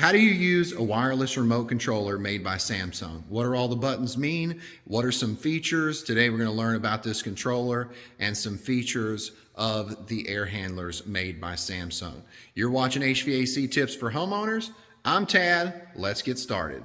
How do you use a wireless remote controller made by Samsung? What do all the buttons mean? What are some features? Today we're going to learn about this controller and some features of the air handlers made by Samsung. You're watching HVAC Tips for Homeowners. I'm Tad. Let's get started.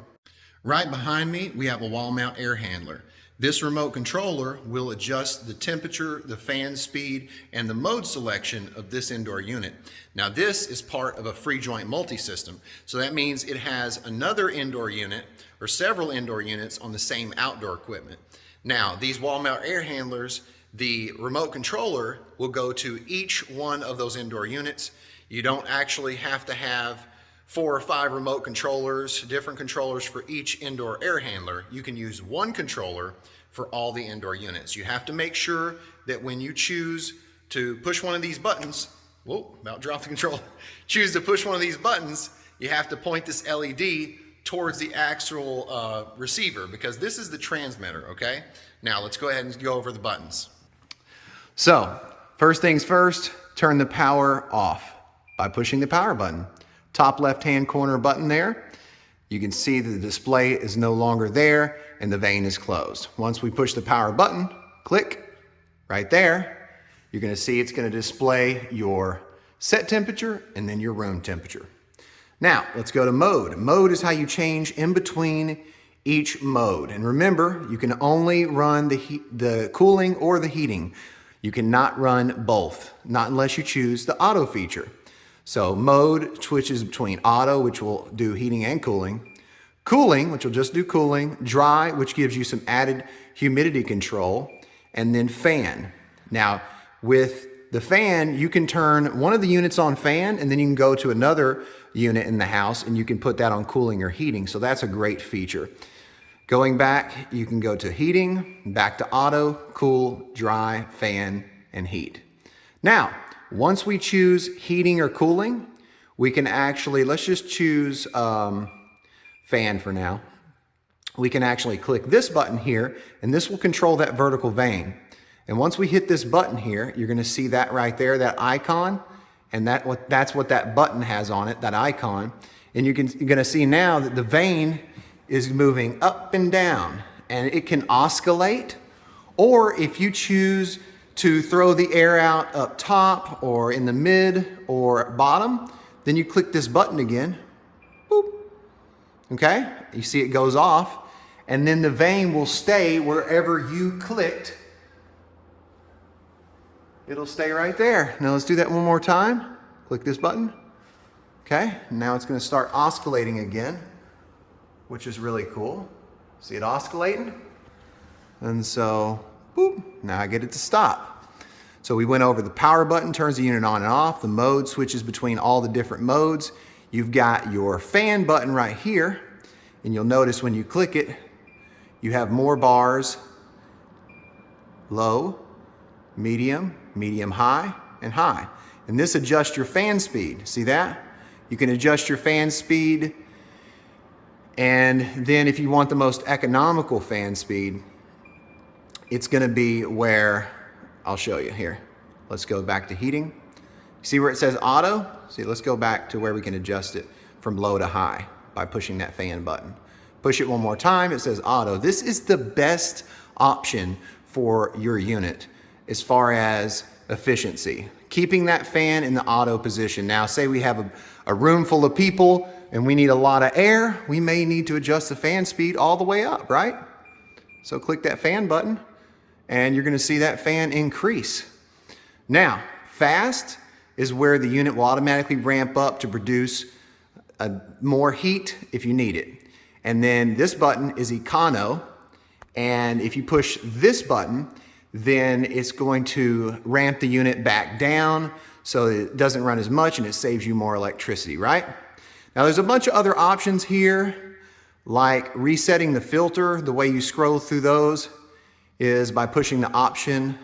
Right behind me, we have a wall mount air handler. This remote controller will adjust the temperature, the fan speed, and the mode selection of this indoor unit. Now this is part of a free joint multi-system, so that means it has another indoor unit or several indoor units on the same outdoor equipment. Now these wall mount air handlers, the remote controller will go to each one of those indoor units. You don't actually have to have 4 or 5 remote controllers, different controllers for each indoor air handler. You can use one controller for all the indoor units. You have to make sure that when you choose to push one of these buttons, whoa, about dropped the controller. Choose to push one of these buttons, you have to point this LED towards the actual receiver, because this is the transmitter, okay? Now let's go ahead and go over the buttons. So, first things first, turn the power off by pushing the power button. Top left-hand corner button there. You can see that the display is no longer there and the vane is closed. Once we push the power button, click right there, you're going to see it's going to display your set temperature and then your room temperature. Now, let's go to mode. Mode is how you change in between each mode. And remember, you can only run the cooling or the heating. You cannot run both, not unless you choose the auto feature. So mode switches between auto, which will do heating and cooling, cooling, which will just do cooling, dry, which gives you some added humidity control, and then fan. Now, with the fan, you can turn one of the units on fan, and then you can go to another unit in the house, and you can put that on cooling or heating. So that's a great feature. Going back, you can go to heating, back to auto, cool, dry, fan, and heat. Now, once we choose heating or cooling, we can actually, let's just choose fan for now. We can actually click this button here, and this will control that vertical vane. And once we hit this button here, you're going to see that right there, that icon, and that's what that button has on it, that icon. And you're going to see now that the vane is moving up and down, and it can oscillate, or if you choose to throw the air out up top or in the mid or bottom, then you click this button again, boop, okay? You see it goes off, and then the vane will stay wherever you clicked. It'll stay right there. Now let's do that one more time. Click this button, okay? Now it's gonna start oscillating again, which is really cool. See it oscillating? And so, boop, now I get it to stop. So we went over the power button, turns the unit on and off. The mode switches between all the different modes. You've got your fan button right here, and you'll notice when you click it, you have more bars, low, medium, medium high, and high. And this adjusts your fan speed. See that? You can adjust your fan speed, and then if you want the most economical fan speed, it's gonna be where, I'll show you here. Let's go back to heating. See where it says auto? See, let's go back to where we can adjust it from low to high by pushing that fan button. Push it one more time, it says auto. This is the best option for your unit as far as efficiency. Keeping that fan in the auto position. Now, say we have a room full of people and we need a lot of air, we may need to adjust the fan speed all the way up, right? So click that fan button, and you're gonna see that fan increase. Now, fast is where the unit will automatically ramp up to produce more heat if you need it. And then this button is econo, and if you push this button, then it's going to ramp the unit back down so that it doesn't run as much and it saves you more electricity, right? Now there's a bunch of other options here, like resetting the filter. The way you scroll through those is by pushing the option.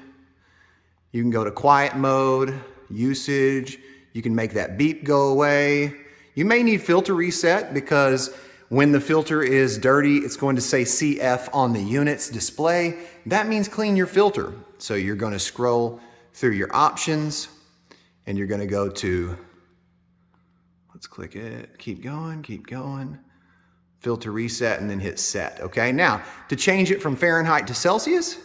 You can go to quiet mode, usage, you can make that beep go away. You may need filter reset because when the filter is dirty, it's going to say CF on the unit's display. That means clean your filter. So you're going to scroll through your options and you're going to go to Let's click it, keep going. Filter reset and then hit set, okay? Now, to change it from Fahrenheit to Celsius,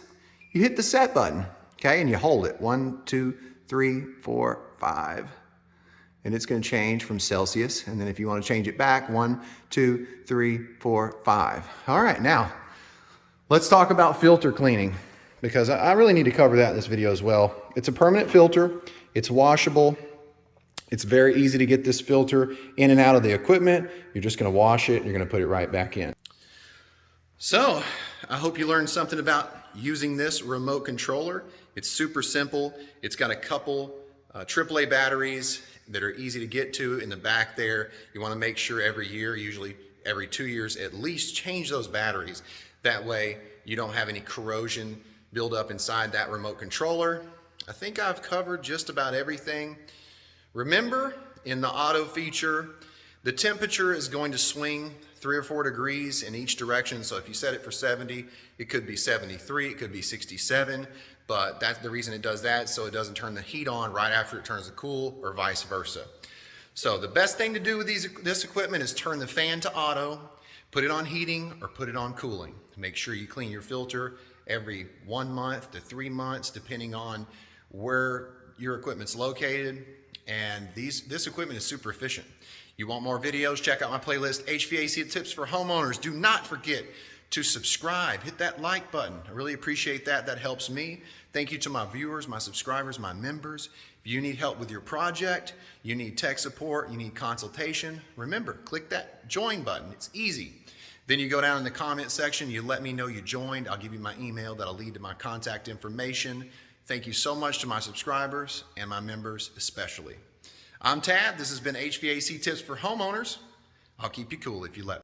you hit the set button, okay? And you hold it, 1, 2, 3, 4, 5. And it's gonna change from Celsius. And then if you wanna change it back, 1, 2, 3, 4, 5. All right, now, let's talk about filter cleaning because I really need to cover that in this video as well. It's a permanent filter, it's washable. It's very easy to get this filter in and out of the equipment. You're just gonna wash it and you're gonna put it right back in. So, I hope you learned something about using this remote controller. It's super simple. It's got a couple AAA batteries that are easy to get to in the back there. You wanna make sure every year, usually every 2 years at least, change those batteries. That way you don't have any corrosion build up inside that remote controller. I think I've covered just about everything. Remember, in the auto feature, the temperature is going to swing 3 or 4 degrees in each direction. So if you set it for 70, it could be 73, it could be 67, but that's the reason it does that, so it doesn't turn the heat on right after it turns to cool, or vice versa. So the best thing to do with this equipment is turn the fan to auto, put it on heating, or put it on cooling. Make sure you clean your filter every 1 month to 3 months, depending on where your equipment's located. And this equipment is super efficient. You want more videos? Check out my playlist, HVAC Tips for Homeowners. Do not forget to subscribe. Hit that like button. I really appreciate that. That helps me. Thank you to my viewers, my subscribers, my members. If you need help with your project, you need tech support, you need consultation, remember, click that join button. It's easy. Then you go down in the comment section, you let me know you joined. I'll give you my email that'll lead to my contact information. Thank you so much to my subscribers and my members especially. I'm Tad. This has been HVAC Tips for Homeowners. I'll keep you cool if you let me.